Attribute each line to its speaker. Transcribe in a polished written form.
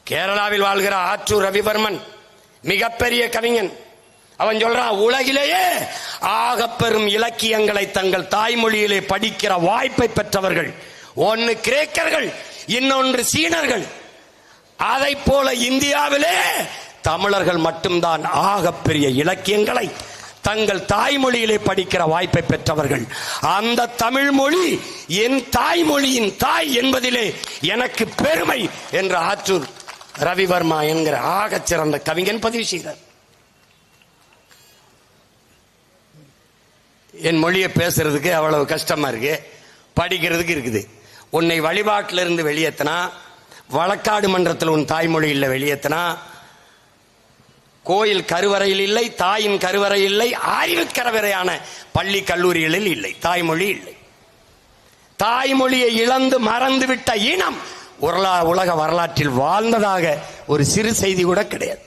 Speaker 1: கேரளாவில் வாழ்கிற ஆற்றூர் ரவிவர்மன் மிகப்பெரிய கவிஞன். அவன் சொல்றான், உலகிலேயே ஆகப்பெரும் இலக்கியங்களை தங்கள் தாய்மொழியிலே படிக்கிற வாய்ப்பை பெற்றவர்கள் ஒன்னு கிரேக்கர்கள், இன்னொன்று சீனர்கள். அதை போல இந்தியாவிலே தமிழர்கள் மட்டும்தான் ஆகப்பெரிய இலக்கியங்களை தங்கள் தாய்மொழியிலே படிக்கிற வாய்ப்பை பெற்றவர்கள். அந்த தமிழ் மொழி என் தாய்மொழியின் தாய் என்பதிலே எனக்கு பெருமை என்று ஆற்றூர் ரவிவர்மா என்கிற ஆகச் சிறந்த கவிஞன் பதிவு செய்தார். என் மொழியை பேசுறதுக்கு அவ்வளவு கஷ்டமா இருக்கு, படிக்கிறதுக்கு இருக்குது. உன்னை வழிபாட்டிலிருந்து வெளியேற்றினா, வழக்காடு மன்றத்தில் உன் தாய்மொழி இல்லை வெளியேற்றினா, கோயில் கருவறையில் இல்லை, தாயின் கருவறை இல்லை, அறிவு கருவறையான பள்ளி கல்லூரிகளில் இல்லை, தாய்மொழி இல்லை. தாய்மொழியை இழந்து மறந்துவிட்ட இனம் உலக வரலாற்றில் வாழ்ந்ததாக ஒரு சிறு செய்தி கூட கிடையாது.